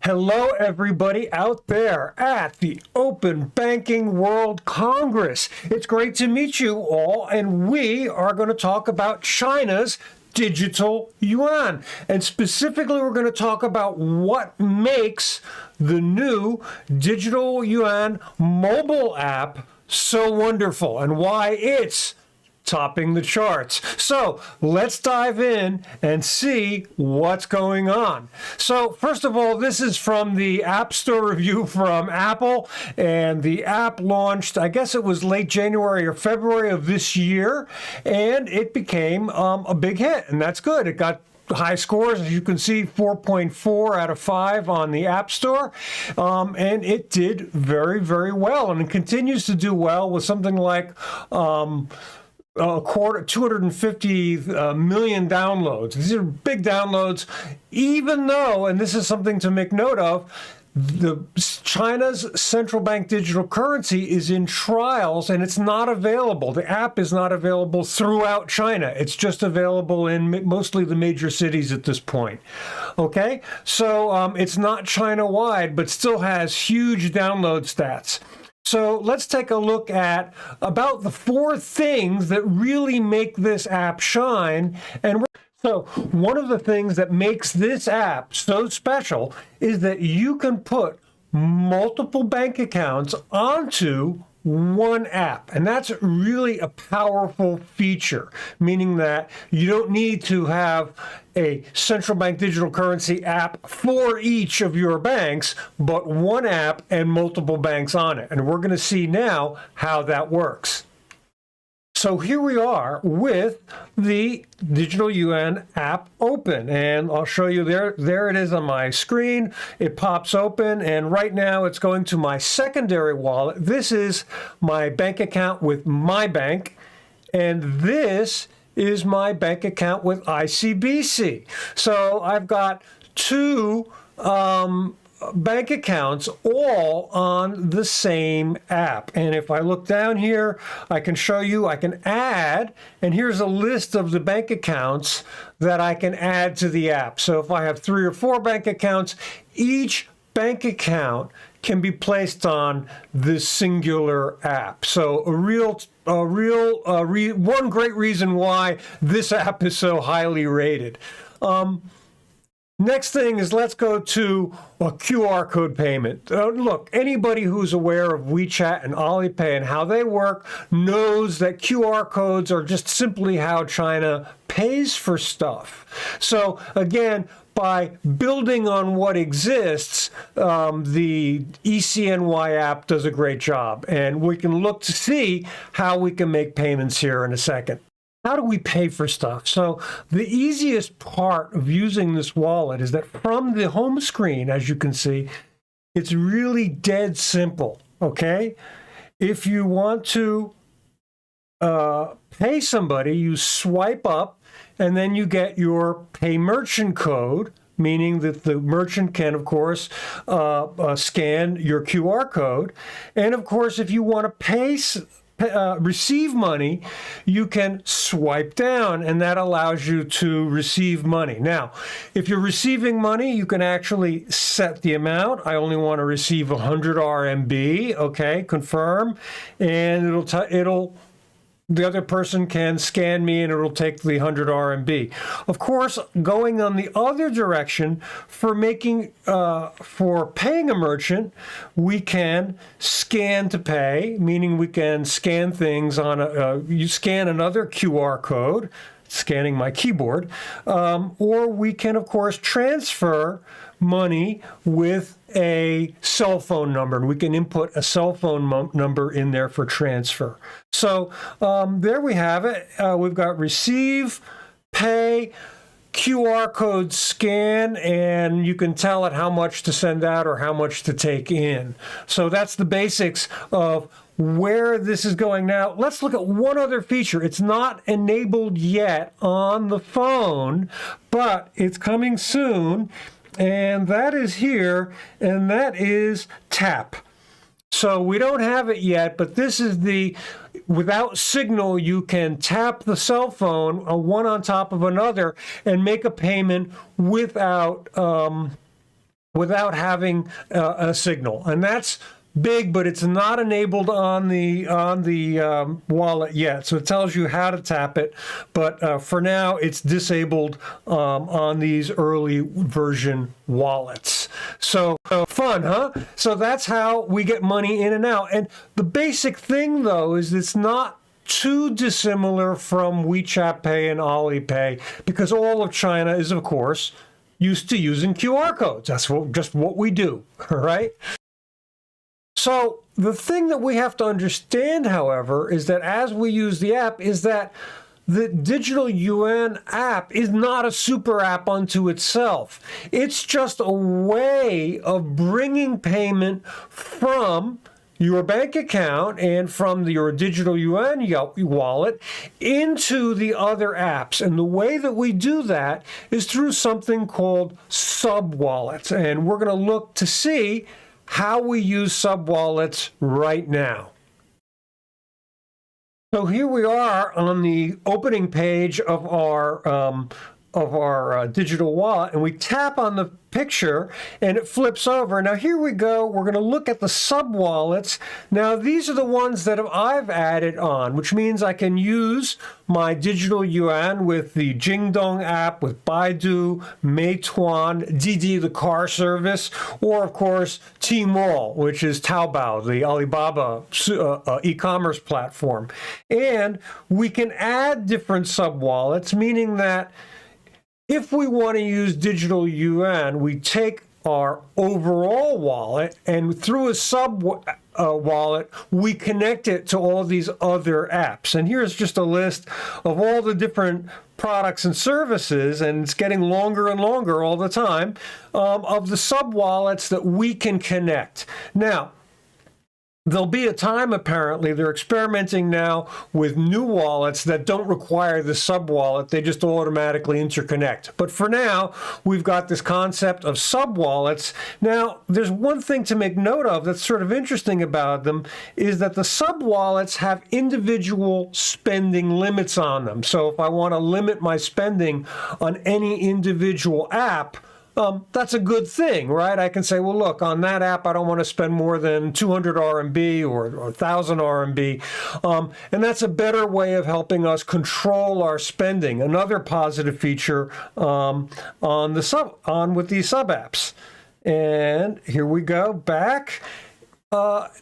Hello, everybody out there at the Open Banking World Congress. It's great to meet you all, and we are going to talk about China's digital yuan. And specifically, we're going to talk about what makes the new digital yuan mobile app so wonderful and why it's topping the charts. So let's dive in and see what's going on. So first of all, this is from the App Store review from Apple, and the app launched, I guess it was late January or February of this year, and it became a big hit, and that's good. It got high scores, as you can see, 4.4 out of 5 on the App Store, and it did very, very well, and it continues to do well with something like 250 million downloads. These are big downloads, even though, and this is something to make note of, China's central bank digital currency is in trials and it's not available. The app is not available throughout China. It's just available in mostly the major cities at this point. Okay, so it's not China-wide, but still has huge download stats. So let's take a look at about the 4 things that really make this app shine. So one of the things that makes this app so special is that you can put multiple bank accounts onto one app, and that's really a powerful feature, meaning that you don't need to have a central bank digital currency app for each of your banks, but one app and multiple banks on it. And we're going to see now how that works. So here we are with the digital yuan app open, and I'll show you there it is on my screen. It pops open, and right now it's going to my secondary wallet. This is my bank account with my bank, and this is my bank account with ICBC. So I've got 2 bank accounts all on the same app. And if I look down here, I can show you, I can add, and here's a list of the bank accounts that I can add to the app. So if I have 3 or 4 bank accounts, each bank account can be placed on this singular app. So one great reason why this app is so highly rated. Next thing is, let's go to a QR code payment. Look, anybody who's aware of WeChat and Alipay and how they work knows that QR codes are just simply how China pays for stuff. So again, by building on what exists, the e-CNY app does a great job. And we can look to see how we can make payments here in a second. How do we pay for stuff? So the easiest part of using this wallet is that from the home screen, as you can see, it's really dead simple, okay? If you want to pay somebody, you swipe up, and then you get your pay merchant code, meaning that the merchant can, of course, scan your QR code. And of course, if you want to receive money, you can swipe down, and that allows you to receive money. Now, if you're receiving money, you can actually set the amount. I only want to receive 100 RMB. Okay, confirm, and the other person can scan me and it'll take the 100 RMB. Of course, going on the other direction, for paying a merchant, we can scan to pay, meaning we can scan things on you scan another QR code, scanning my keyboard, or we can, of course, transfer money with a cell phone number, and we can input a cell phone number in there for transfer. So there we have it. We've got receive, pay, QR code scan, and you can tell it how much to send out or how much to take in. So that's the basics of where this is going. Now, let's look at one other feature. It's not enabled yet on the phone, but it's coming soon. And that is here, and that is tap. So we don't have it yet, but this is without signal, you can tap the cell phone, one on top of another, and make a payment without without having a signal. And that's big, but it's not enabled on the wallet yet. So it tells you how to tap it, but for now it's disabled on these early version wallets. So fun, huh? So that's how we get money in and out. And the basic thing, though, is it's not too dissimilar from WeChat Pay and Alipay, because all of China is, of course, used to using QR codes. That's just what we do, all right? So the thing that we have to understand, however, is that as we use the app, is that the digital yuan app is not a super app unto itself. It's just a way of bringing payment from your bank account and from your digital yuan wallet into the other apps. And the way that we do that is through something called Subwallets. And we're going to look to see how we use Subwallets right now. So here we are on the opening page of our digital wallet, and we tap on the picture and it flips over. Now here we go. We're going to look at the Subwallets. Now these are the ones that I've added on, which means I can use my digital yuan with the Jingdong app, with Baidu, Meituan, Didi, the car service, or of course Tmall, which is Taobao, the Alibaba e-commerce platform. And we can add different Subwallets, meaning that if we want to use digital yuan, we take our overall wallet and through a wallet, we connect it to all these other apps. And here's just a list of all the different products and services, and it's getting longer and longer all the time, of the Subwallets that we can connect. Now, there'll be a time, apparently, they're experimenting now with new wallets that don't require the Subwallet. They just automatically interconnect. But for now, we've got this concept of Subwallets. Now, there's one thing to make note of that's sort of interesting about them, is that the Subwallets have individual spending limits on them. So if I want to limit my spending on any individual app, that's a good thing, right? I can say, well, look, on that app, I don't want to spend more than 200 RMB or 1,000 RMB. And that's a better way of helping us control our spending. Another positive feature with these sub apps. And here we go back.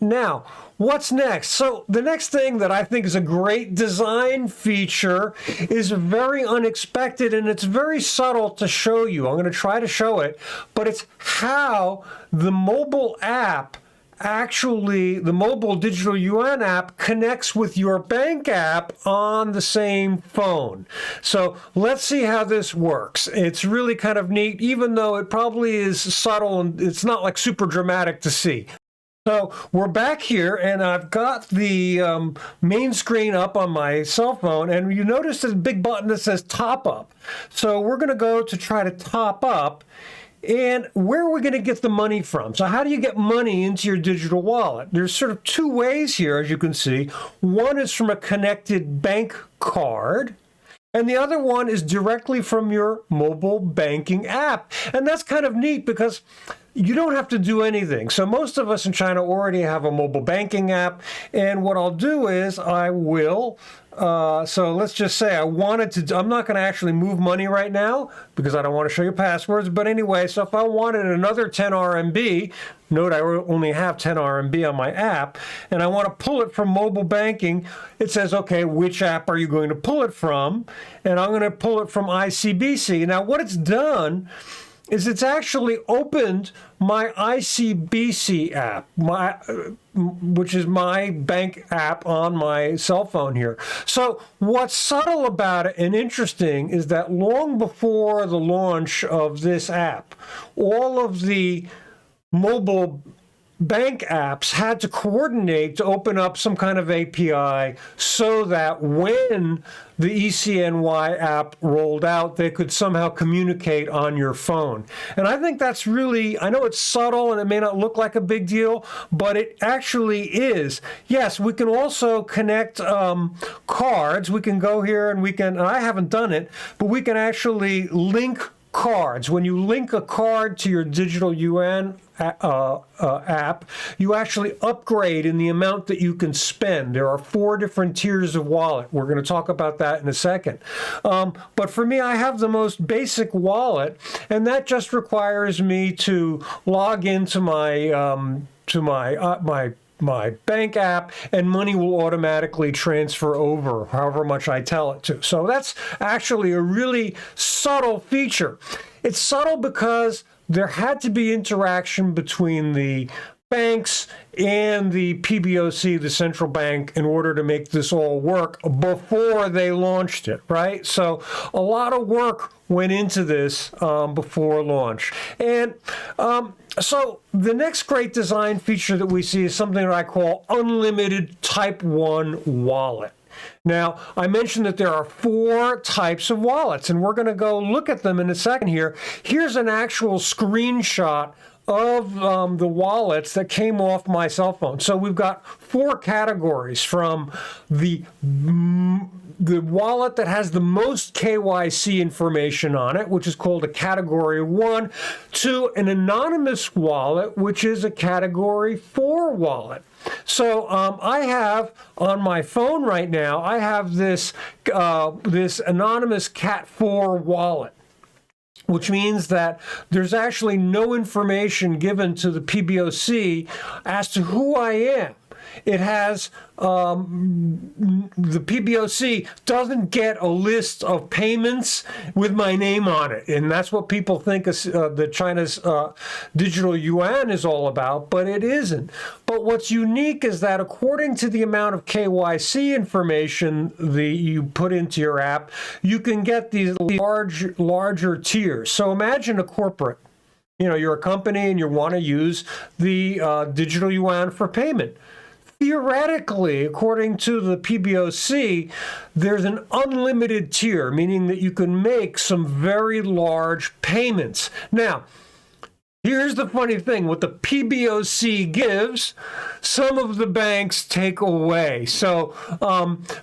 Now, what's next? So the next thing that I think is a great design feature is very unexpected, and it's very subtle to show you. I'm going to try to show it, but it's how the mobile app the mobile digital yuan app connects with your bank app on the same phone. So let's see how this works. It's really kind of neat, even though it probably is subtle and it's not like super dramatic to see. So we're back here, and I've got the main screen up on my cell phone, and you notice this big button that says Top Up. So we're going to go to try to top up, and where are we going to get the money from? So how do you get money into your digital wallet? There's sort of two ways here, as you can see. One is from a connected bank card, and the other one is directly from your mobile banking app. And that's kind of neat because you don't have to do anything. So most of us in China already have a mobile banking app. And what I'll do is I will, so let's just say I'm not going to actually move money right now because I don't want to show you passwords. But anyway, so if I wanted another 10 RMB, note I only have 10 RMB on my app, and I want to pull it from mobile banking, it says, okay, which app are you going to pull it from? And I'm going to pull it from ICBC. Now what it's done is it's actually opened my ICBC app, which is my bank app on my cell phone here. So what's subtle about it and interesting is that long before the launch of this app, all of the mobile bank apps had to coordinate to open up some kind of API so that when the e-CNY app rolled out, they could somehow communicate on your phone. And I think that's really, I know it's subtle and it may not look like a big deal, but it actually is. Yes, we can also connect cards. We can go here and I haven't done it, but we can actually link cards. When you link a card to your digital yuan app, you actually upgrade in the amount that you can spend. There are 4 different tiers of wallet. We're going to talk about that in a second. But for me, I have the most basic wallet, and that just requires me to log into my bank app, and money will automatically transfer over however much I tell it to. So that's actually a really subtle feature. It's subtle because there had to be interaction between the banks and the PBOC, the central bank, in order to make this all work before they launched it, right? So a lot of work went into this before launch. And so the next great design feature that we see is something that I call unlimited type 1 wallet. Now, I mentioned that there are 4 types of wallets, and we're going to go look at them in a second here. Here's an actual screenshot of the wallets that came off my cell phone. So we've got 4 categories, from the wallet that has the most KYC information on it, which is called a category 1, to an anonymous wallet, which is a category 4 wallet. So I have on my phone right now, I have this anonymous Cat 4 wallet, which means that there's actually no information given to the PBOC as to who I am. It has, the PBOC doesn't get a list of payments with my name on it. And that's what people think that China's digital yuan is all about, but it isn't. But what's unique is that according to the amount of KYC information you put into your app, you can get these larger tiers. So imagine a corporate. You're a company and you want to use the digital yuan for payment. Theoretically, according to the PBOC, there's an unlimited tier, meaning that you can make some very large payments. Now, here's the funny thing. What the PBOC gives, some of the banks take away. So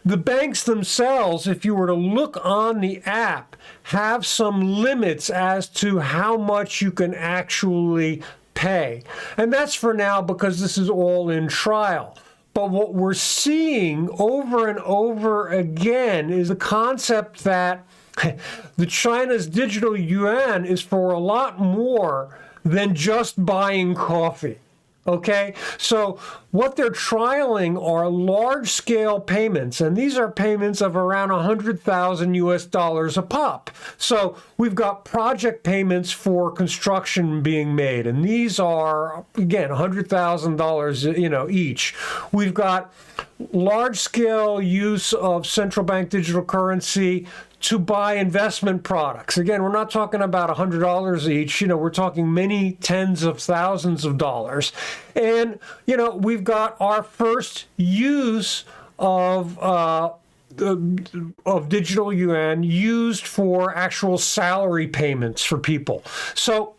the banks themselves, if you were to look on the app, have some limits as to how much you can actually pay. And that's for now because this is all in trial. But what we're seeing over and over again is the concept that the China's digital yuan is for a lot more than just buying coffee. Okay, so what they're trialing are large-scale payments, and these are payments of around $100,000 a pop. So we've got project payments for construction being made, and these are, again, $100,000, each. We've got large-scale use of central bank digital currency to buy investment products. Again, we're not talking about $100 each. We're talking many tens of thousands of dollars. And, we've got our first use of digital yuan used for actual salary payments for people. So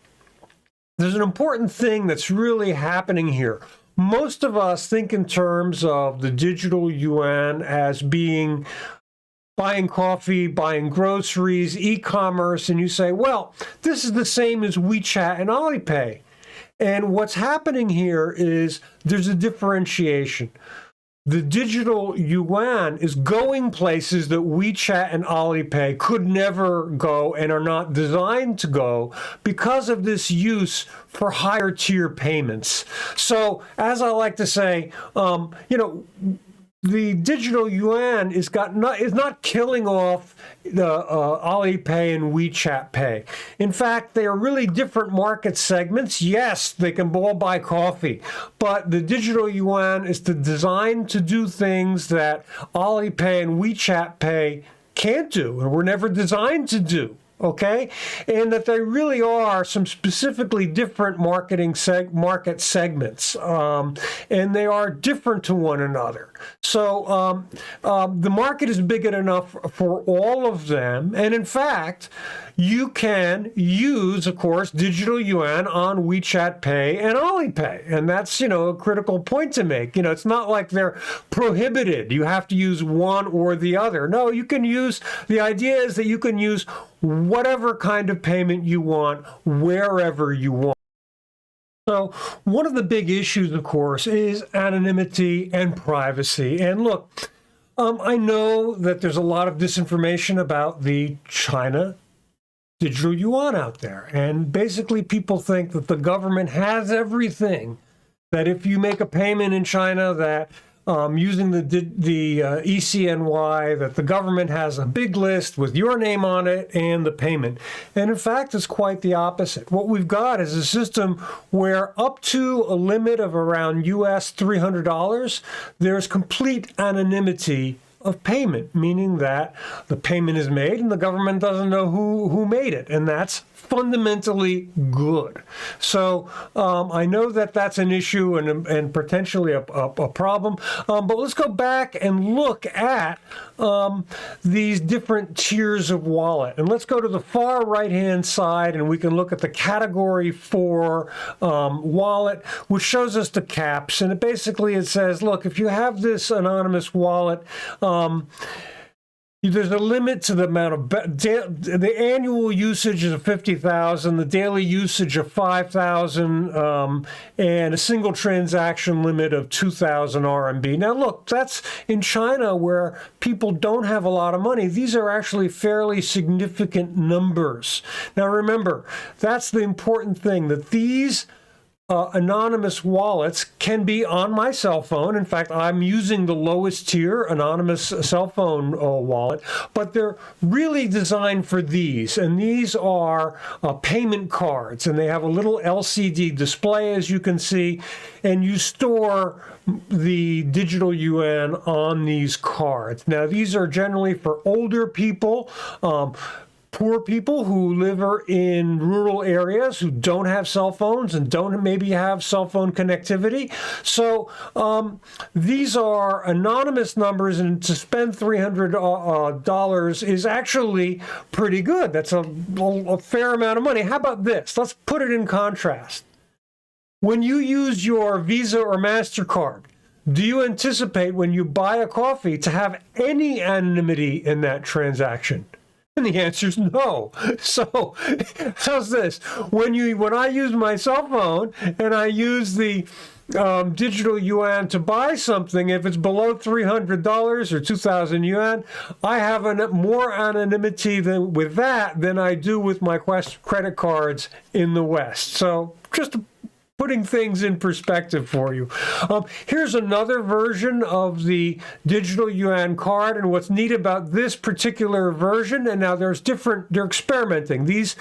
there's an important thing that's really happening here. Most of us think in terms of the digital yuan as being buying coffee, buying groceries, e-commerce, and you say, well, this is the same as WeChat and Alipay. And what's happening here is there's a differentiation. The digital yuan is going places that WeChat and Alipay could never go and are not designed to go because of this use for higher tier payments. So, as I like to say, the digital yuan is not killing off the Alipay and WeChat Pay. In fact, they are really different market segments. Yes, they can all buy coffee, but the digital yuan is designed to do things that Alipay and WeChat Pay can't do, and were never designed to do. Okay, and that they really are some specifically different market segments, and they are different to one another. So the market is big enough for all of them, and in fact, you can use, of course, digital yuan on WeChat Pay and Alipay. And that's, a critical point to make. It's not like they're prohibited. You have to use one or the other. No, the idea is that you can use whatever kind of payment you want, wherever you want. So one of the big issues, of course, is anonymity and privacy. And look, I know that there's a lot of disinformation about the China digital yuan out there. And basically people think that the government has everything, that if you make a payment in China that using the e-CNY, that the government has a big list with your name on it and the payment. And in fact, it's quite the opposite. What we've got is a system where up to a limit of around US $300, there's complete anonymity of payment, meaning that the payment is made and the government doesn't know who made it. And that's fundamentally good. So I know that that's an issue and potentially a problem. But let's go back and look at these different tiers of wallet. And let's go to the far right-hand side and we can look at the category 4 wallet, which shows us the caps. And it says, look, if you have this anonymous wallet, there's a limit to the amount of the annual usage of 50,000, the daily usage of 5,000, and a single transaction limit of 2,000 RMB. Now, look, that's in China where people don't have a lot of money. These are actually fairly significant numbers. Now, remember, that's the important thing, that these anonymous wallets can be on my cell phone. In fact, I'm using the lowest tier anonymous cell phone wallet, but they're really designed for these. And these are payment cards, and they have a little LCD display, as you can see, and you store the digital yuan on these cards. Now, these are generally for older people, poor people who live in rural areas who don't have cell phones and don't maybe have cell phone connectivity. So these are anonymous numbers, and to spend $300 is actually pretty good. That's a fair amount of money. How about this? Let's put it in contrast. When you use your Visa or MasterCard, do you anticipate when you buy a coffee to have any anonymity in that transaction? And the answer is no. So how's this? When I use my cell phone and I use the digital yuan to buy something, if it's below $300 or 2,000 yuan, I have more anonymity with that than I do with my credit cards in the West. So just putting things in perspective for you. Here's another version of the digital yuan card, and what's neat about this particular version, and now they're experimenting. These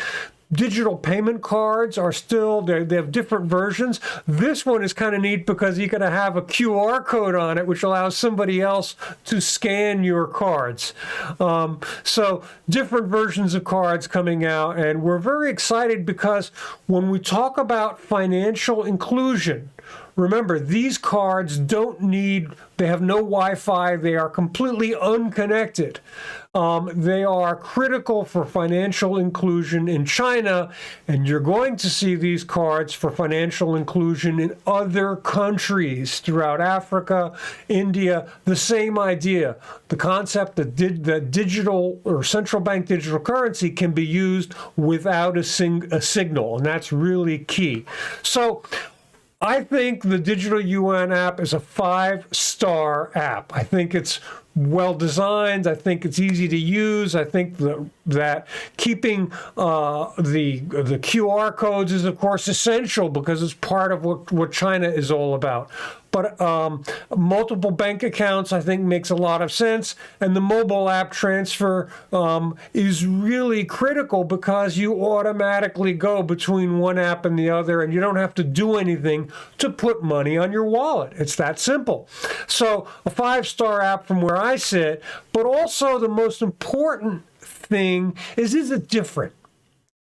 digital payment cards are still, they have different versions. This one is kind of neat because you're going to have a QR code on it, which allows somebody else to scan your cards. So different versions of cards coming out, and we're very excited because when we talk about financial inclusion, remember, these cards they have no Wi-Fi, they are completely unconnected. They are critical for financial inclusion in China, and you're going to see these cards for financial inclusion in other countries throughout Africa, India. The same idea, the concept that digital or central bank digital currency can be used without a signal, and that's really key. So I think the digital yuan app is a 5-star app. I think it's well designed. I think it's easy to use. I think that keeping the QR codes is, of course, essential because it's part of what China is all about. But multiple bank accounts, I think, makes a lot of sense. And the mobile app transfer is really critical because you automatically go between one app and the other, and you don't have to do anything to put money on your wallet. It's that simple. So a 5-star app from where I sit, but also the most important thing is it different?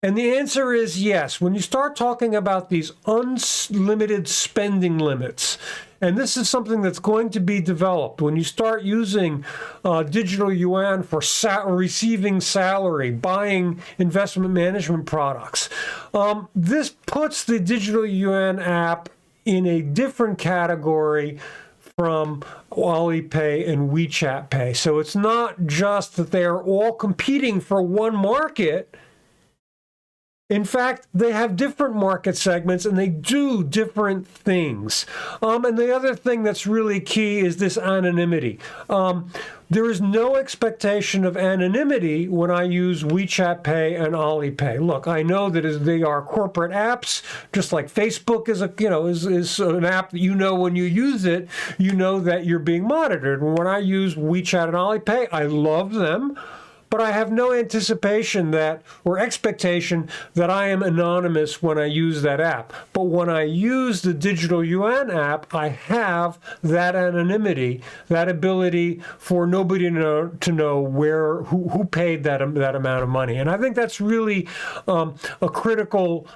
And the answer is yes. When you start talking about these unlimited spending limits, and this is something that's going to be developed, when you start using digital yuan for receiving salary, buying investment management products, this puts the digital yuan app in a different category from Alipay and WeChat Pay. So it's not just that they are all competing for one market. In fact, they have different market segments and they do different things. And the other thing that's really key is this anonymity. There is no expectation of anonymity when I use WeChat Pay and Alipay. Look, I know that they are corporate apps, just like Facebook is an app that when you use it, you know that you're being monitored. And when I use WeChat and Alipay, I love them. But I have no anticipation or expectation that I am anonymous when I use that app. But when I use the digital yuan app, I have that anonymity, that ability for nobody to know who paid that amount of money. And I think that's really a critical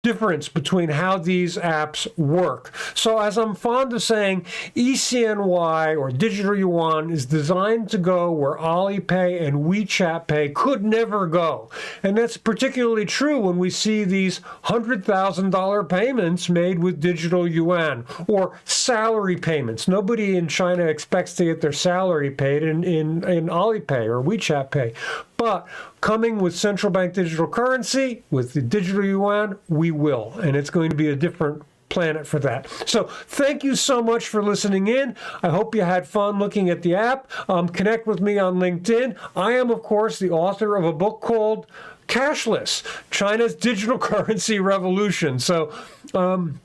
difference between how these apps work. So as I'm fond of saying, e-CNY or digital yuan is designed to go where Alipay and WeChat Pay could never go. And that's particularly true when we see these $100,000 payments made with digital yuan or salary payments. Nobody in China expects to get their salary paid in Alipay or WeChat Pay. But coming with central bank digital currency, with the digital yuan, we will. And it's going to be a different planet for that. So thank you so much for listening in. I hope you had fun looking at the app. Connect with me on LinkedIn. I am, of course, the author of a book called Cashless, China's Digital Currency Revolution. So I'm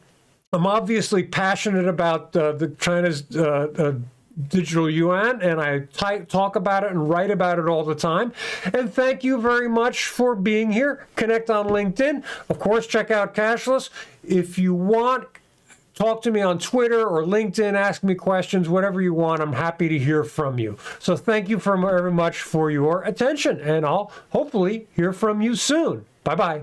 obviously passionate about China's digital yuan, and I talk about it and write about it all the time. And thank you very much for being here. Connect on LinkedIn. Of course, check out Cashless. If you want, talk to me on Twitter or LinkedIn, ask me questions, whatever you want. I'm happy to hear from you. So thank you very much for your attention, and I'll hopefully hear from you soon. Bye-bye.